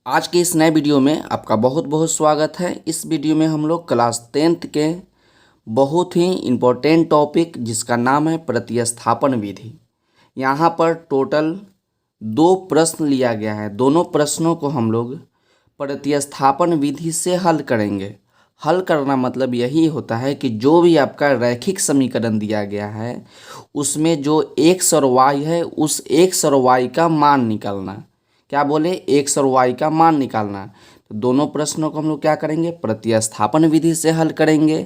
आज के इस नए वीडियो में आपका बहुत बहुत स्वागत है। इस वीडियो में हम लोग क्लास 10th के बहुत ही इम्पोर्टेंट टॉपिक जिसका नाम है प्रतिस्थापन विधि। यहाँ पर टोटल 2 प्रश्न लिया गया है। दोनों प्रश्नों को हम लोग प्रतिस्थापन विधि से हल करेंगे। हल करना मतलब यही होता है कि जो भी आपका रैखिक समीकरण दिया गया है उसमें जो x और y है उस x और y का मान निकालना। क्या बोले? x और y का मान निकालना। तो दोनों प्रश्नों को हम लोग क्या करेंगे? प्रतिस्थापन विधि से हल करेंगे।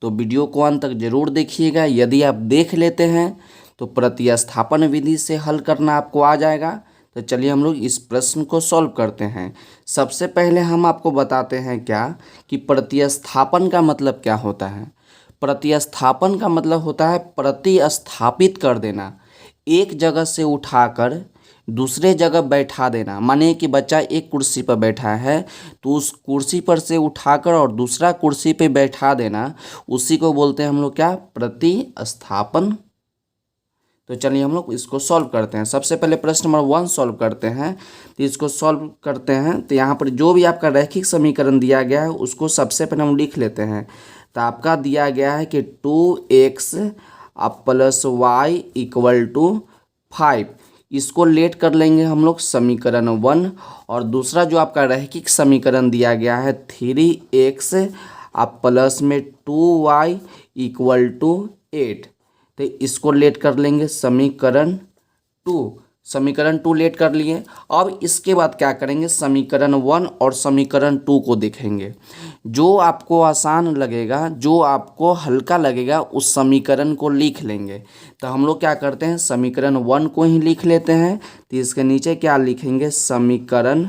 तो वीडियो को अंत तक जरूर देखिएगा। यदि आप देख लेते हैं तो प्रतिस्थापन विधि से हल करना आपको आ जाएगा। तो चलिए हम लोग इस प्रश्न को सॉल्व करते हैं। सबसे पहले हम आपको बताते हैं क्या कि प्रतिस्थापन का मतलब क्या होता है। प्रतिस्थापन का मतलब होता है प्रतिस्थापित कर देना, एक जगह से उठाकर दूसरे जगह बैठा देना। माने कि बच्चा एक कुर्सी पर बैठा है तो उस कुर्सी पर से उठाकर और दूसरा कुर्सी पे बैठा देना, उसी को बोलते हैं हम लोग क्या? प्रतिस्थापन। तो चलिए हम लोग इसको सॉल्व करते हैं। सबसे पहले प्रश्न नंबर 1 सॉल्व करते हैं। तो इसको सॉल्व करते हैं तो यहाँ पर जो भी आपका रैखिक समीकरण दिया गया है उसको सबसे पहले हम लिख लेते हैं। तो आपका दिया गया है कि 2x plus Y equal to 5। इसको लेट कर लेंगे हम लोग समीकरण 1। और दूसरा जो आपका रैखिक समीकरण दिया गया है 3x प्लस में 2y इक्वल टू 8। तो इसको लेट कर लेंगे समीकरण 2। समीकरण 2 लेट कर लिए। अब इसके बाद क्या करेंगे? समीकरण 1 और समीकरण 2 को देखेंगे। जो आपको आसान लगेगा, जो आपको हल्का लगेगा, उस समीकरण को लिख लेंगे। तो हम लोग क्या करते हैं? समीकरण 1 को ही लिख लेते हैं। तो इसके नीचे क्या लिखेंगे? समीकरण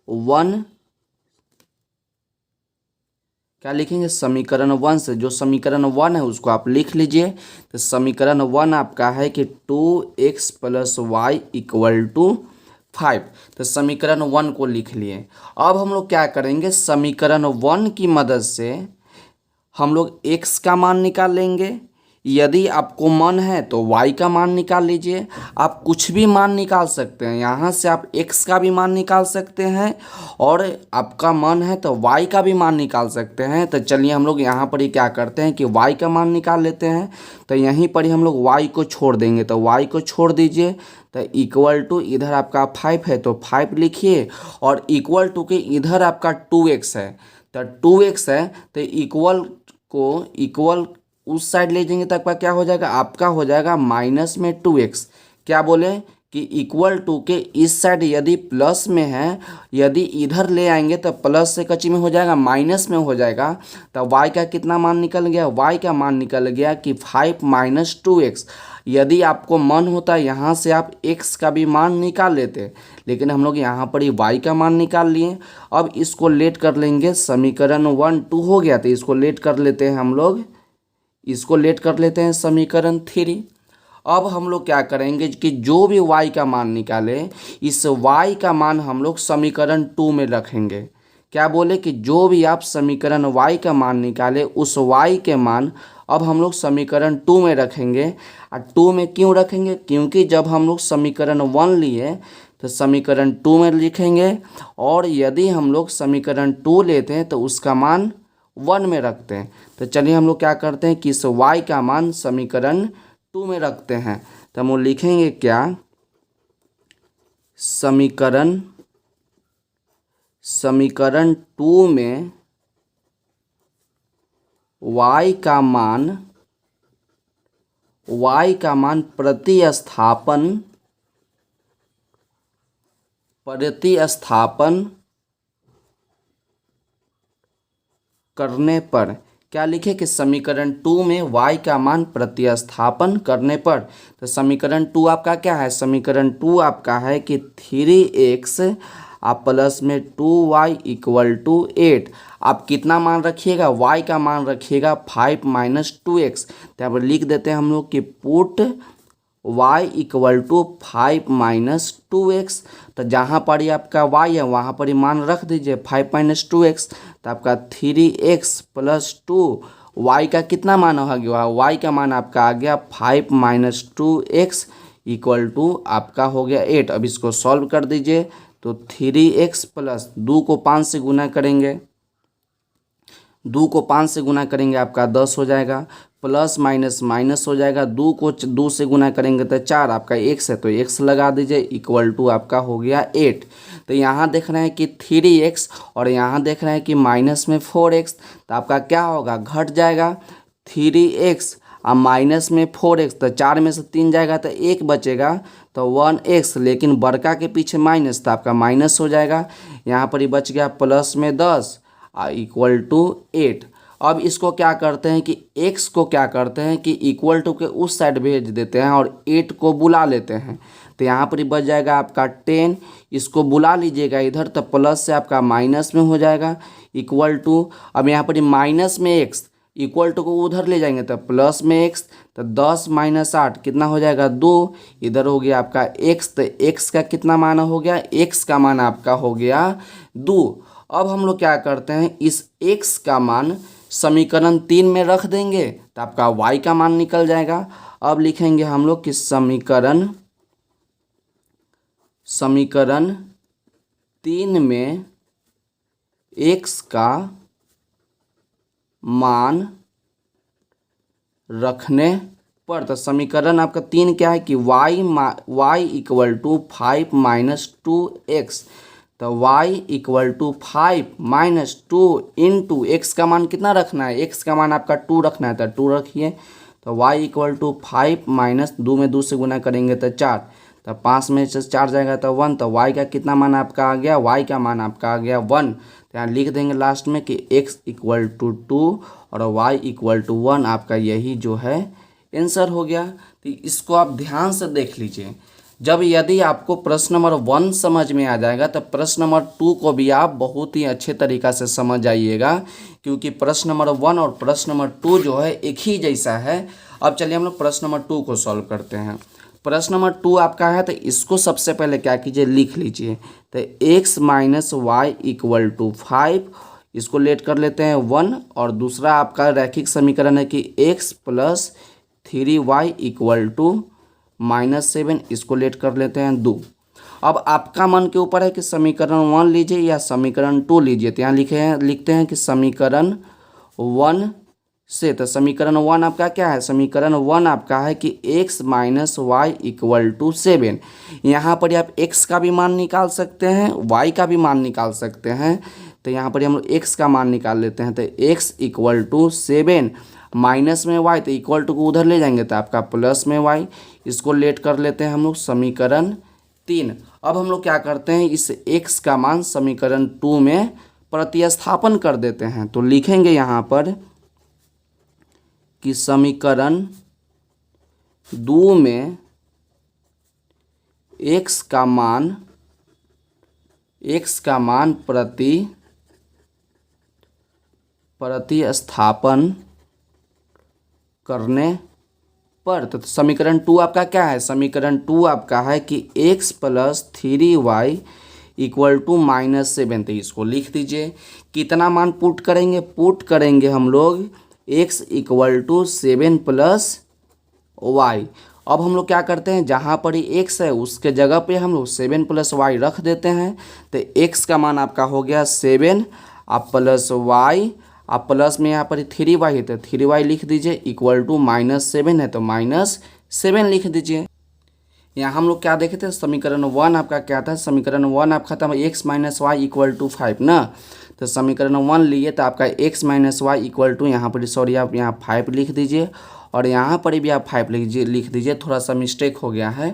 1 क्या लिखेंगे? समीकरण 1 से जो समीकरण 1 है उसको आप लिख लीजिए। तो समीकरण 1 आपका है कि 2x plus Y equal to 5। तो समीकरण 1 को लिख लिए। अब हम लोग क्या करेंगे? समीकरण 1 की मदद से हम लोग x का मान निकाल लेंगे। यदि आपको मन है तो y का मान निकाल लीजिए। आप कुछ भी मान निकाल सकते हैं। यहाँ से आप x का भी मान निकाल सकते हैं और आपका मन है तो y का भी मान निकाल सकते हैं। तो चलिए हम लोग यहाँ पर ही क्या करते हैं कि y का मान निकाल लेते हैं। तो यहीं पर ही हम लोग y को छोड़ देंगे। तो y को छोड़ दीजिए। तो इक्वल टू इधर आपका 5 है तो 5 लिखिए और इक्वल टू के इधर आपका 2x है। तो 2x है तो इक्वल उस साइड ले जाएंगे तो आपका क्या हो जाएगा? आपका हो जाएगा माइनस में 2x। क्या बोले कि इक्वल टू के इस साइड यदि प्लस में है, यदि इधर ले आएंगे तो प्लस से कच्ची में हो जाएगा, माइनस में हो जाएगा। तो y का कितना मान निकल गया? y का मान निकल गया कि 5 माइनस 2x। यदि आपको मन होता यहाँ से आप x का भी मान निकाल लेते, लेकिन हम लोग यहाँ पर ही y का मान निकाल लिए। अब इसको लेट कर लेंगे। समीकरण 1 2 हो गया तो इसको लेट कर लेते हैं हम लोग। इसको लेट कर लेते हैं समीकरण 3। अब हम लोग क्या करेंगे कि जो भी y का मान निकाले, इस y का मान हम लोग समीकरण 2 में रखेंगे। क्या बोले कि जो भी आप समीकरण y का मान निकाले उस y के मान अब हम लोग समीकरण 2 में रखेंगे। और 2 में क्यों रखेंगे? क्योंकि जब हम लोग समीकरण 1 लिए तो समीकरण 2 में लिखेंगे और यदि हम लोग समीकरण 2 लेते हैं तो उसका मान 1 में रखते हैं। तो चलिए हम लोग क्या करते हैं कि इस y का मान समीकरण 2 में रखते हैं। तो हम लोग लिखेंगे क्या? समीकरण 2 में y का मान प्रतिस्थापन करने पर क्या लिखे कि समीकरण 2 में y का मान प्रतिस्थापन करने पर। तो समीकरण 2 आपका क्या है? समीकरण 2 आपका है कि 3x प्लस में 2y इक्वल टू 8। आप कितना मान रखिएगा? y का मान रखिएगा 5 माइनस 2x। तो यहाँ पर लिख देते हैं हम लोग कि put y equal to 5 minus 2x। तो जहाँ पर ही आपका y है वहाँ पर ही मान रख दीजिए 5 माइनस 2x। तो आपका 3x प्लस 2 y का कितना मान आ गया? y का मान आपका आ गया 5 माइनस 2x इक्वल टू आपका हो गया 8। अब इसको सॉल्व कर दीजिए तो 3x प्लस 2 को 5 से गुना करेंगे, 2 को 5 से गुना करेंगे आपका 10 हो जाएगा, प्लस माइनस माइनस हो जाएगा, 2 को 2 से गुना करेंगे तो 4, आपका x है तो x लगा दीजिए, इक्वल टू आपका हो गया 8। तो यहाँ देख रहे हैं कि 3x और यहाँ देख रहे हैं कि माइनस में 4x, तो आपका क्या होगा, घट जाएगा 3x और माइनस में 4x, तो 4 में से 3 जाएगा तो 1 बचेगा तो 1x, लेकिन बड़का के पीछे माइनस तो आपका माइनस हो जाएगा, यहाँ पर ही बच गया प्लस में 10 इक्वल टू 8। अब इसको क्या करते हैं कि x को क्या करते हैं कि इक्वल टू के उस साइड भेज देते हैं और 8 को बुला लेते हैं, तो यहाँ पर ही बच जाएगा आपका 10, इसको बुला लीजिएगा इधर तो प्लस से आपका माइनस में हो जाएगा इक्वल टू, अब यहाँ पर ही माइनस में x इक्वल टू को उधर ले जाएंगे तो प्लस में x, तो 10 माइनस 8 कितना हो जाएगा 2, इधर हो गया आपका x, तो x का कितना मान हो गया, x का मान आपका हो गया 2। अब हम लोग क्या करते हैं, इस x का मान समीकरण 3 में रख देंगे तो आपका y का मान निकल जाएगा। अब लिखेंगे हम लोग कि समीकरण 3 में x का मान रखने पर, तो समीकरण आपका 3 क्या है कि y equal to 5 minus 2x, तो y equal to 5 minus 2 into x का मान कितना रखना है, x का मान आपका 2 रखना है तो 2 रखिए, तो y इक्वल टू 5 माइनस 2 में 2 से गुना करेंगे तो 4, तो 5 में से 4 जाएगा तो 1, तो y का कितना मान आपका आ गया, y का मान आपका आ गया 1। तो यहाँ लिख देंगे लास्ट में कि x इक्वल टू 2 और y इक्वल टू 1, आपका यही जो है आंसर हो गया। तो इसको आप ध्यान से देख लीजिए, जब यदि आपको प्रश्न नंबर 1 समझ में आ जाएगा तो प्रश्न नंबर 2 को भी आप बहुत ही अच्छे तरीक़ा से समझ जाइएगा, क्योंकि प्रश्न नंबर 1 और प्रश्न नंबर 2 जो है एक ही जैसा है। अब चलिए हम लोग प्रश्न नंबर 2 को सॉल्व करते हैं। प्रश्न नंबर 2 आपका है तो इसको सबसे पहले क्या कीजिए, लिख लीजिए, तो x minus y equal to 5, इसको लेट कर लेते हैं 1, और दूसरा आपका रैखिक समीकरण है कि x plus 3y equal to -7, इसको लेट कर लेते हैं 2। अब आपका मन के ऊपर है कि समीकरण 1 लीजिए या समीकरण 2 लीजिए, तो यहाँ लिखते हैं कि समीकरण 1 से, तो समीकरण 1 आपका क्या है, समीकरण 1 आपका है कि x minus y equal to 7। यहाँ पर आप x का भी मान निकाल सकते हैं, y का भी मान निकाल सकते हैं, तो यहाँ पर हम लोग x का मान निकाल लेते हैं, तो x इक्वल टू 7 माइनस में y, तो इक्वल टू को उधर ले जाएंगे तो आपका प्लस में y, इसको लेट कर लेते हैं हम लोग समीकरण 3। अब हम लोग क्या करते हैं, इस x का मान समीकरण 2 में प्रतिस्थापन कर देते हैं, तो लिखेंगे यहाँ पर कि समीकरण 2 में x का मान प्रतिस्थापन करने पर, तो समीकरण 2 आपका क्या है, समीकरण 2 आपका है कि x plus 3y equal to -7, तो इसको लिख दीजिए। कितना मान पुट करेंगे हम लोग x equal to 7 plus y. अब हम लोग क्या करते हैं, जहाँ पर ही x है उसके जगह पे हम लोग 7 प्लस वाई रख देते हैं, तो x का मान आपका हो गया 7 आप प्लस वाई, आप प्लस में यहाँ पर 3y है तो 3y लिख दीजिए, इक्वल टू -7 है तो -7 लिख दीजिए। यहाँ हम लोग क्या देखे थे, समीकरण 1 आपका क्या था, समीकरण 1 आपका था x minus y equal to 5 ना, तो समीकरण 1 लिए तो आपका x minus y equal to, यहाँ पर सॉरी आप यहाँ 5 लिख दीजिए, और यहाँ पर भी आप 5 लिख दीजिए, थोड़ा सा मिस्टेक हो गया है,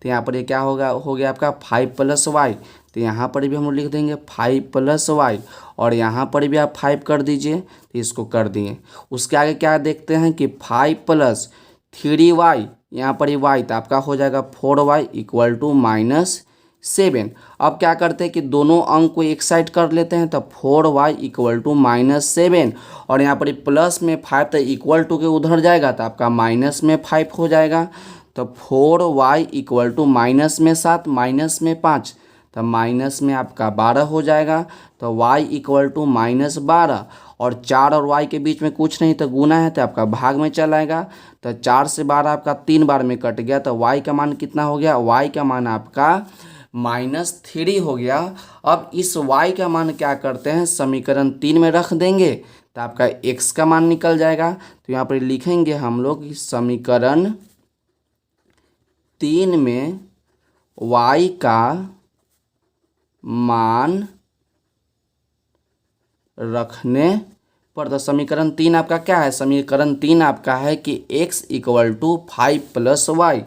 तो यहाँ पर ये क्या हो गया आपका 5 प्लस वाई, तो यहाँ पर भी हम लोग लिख देंगे 5 प्लस वाई, और यहाँ पर भी आप 5 कर दीजिए, तो इसको कर दिए। उसके आगे क्या देखते हैं कि 5 प्लस 3y, यहाँ पर ही y, तो आपका हो जाएगा 4y इक्वल टू -7। अब क्या करते हैं कि दोनों अंक को एक साइड कर लेते हैं, तो 4y इक्वल टू -7, और यहाँ पर प्लस में 5 तो इक्वल टू के उधर जाएगा तो आपका माइनस में 5 हो जाएगा, तो 4y इक्वल टू माइनस में 7 माइनस में 5, तो तो माइनस में आपका 12 हो जाएगा। तो y इक्वल टू -12 और 4 और y के बीच में कुछ नहीं तो गुना है तो आपका भाग में चला आएगा। तो 4 से 12 आपका 3 बार में कट गया। तो y का मान कितना हो गया, y का मान आपका -3 हो गया। अब इस y का मान क्या करते हैं, समीकरण 3 में रख देंगे तो आपका x का मान निकल जाएगा। तो यहाँ पर लिखेंगे हम लोग समीकरण 3 में y का मान रखने पर, तो समीकरण 3 आपका क्या है, समीकरण 3 आपका है कि x equal to 5 plus y.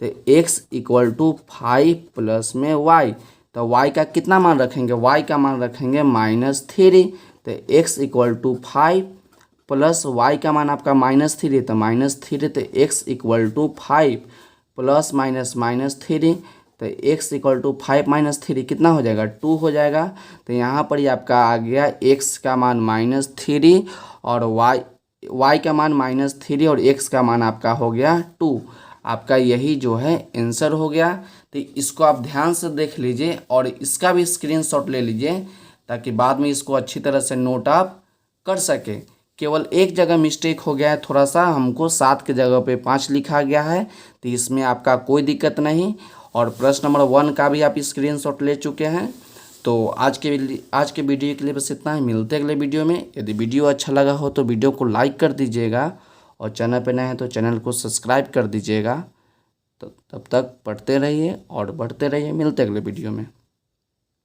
तो x इक्वल टू 5 प्लस में y, तो y का कितना मान रखेंगे, y का मान रखेंगे -3। तो x equal to 5 plus y का मान आपका -3, तो -3। तो x इक्वल टू 5 प्लस -3, तो x इक्वल टू 5 -3 कितना हो जाएगा, 2 हो जाएगा। तो यहाँ पर ही आपका आ गया x का मान -3 और y का मान -3 और x का मान आपका हो गया 2। आपका यही जो है आंसर हो गया। तो इसको आप ध्यान से देख लीजिए और इसका भी स्क्रीनशॉट ले लीजिए ताकि बाद में इसको अच्छी तरह से नोट आप कर सके। केवल एक जगह मिस्टेक हो गया है थोड़ा सा, हमको 7 के जगह पे 5 लिखा गया है। तो इसमें आपका कोई दिक्कत नहीं। और प्रश्न नंबर 1 का भी आप स्क्रीनशॉट ले चुके हैं। तो आज के वीडियो के लिए बस इतना ही। मिलते हैं अगले वीडियो में। यदि वीडियो अच्छा लगा हो तो वीडियो को लाइक कर दीजिएगा और चैनल पर नए हैं तो चैनल को सब्सक्राइब कर दीजिएगा। तो तब तक पढ़ते रहिए और बढ़ते रहिए। मिलते हैं अगले वीडियो में।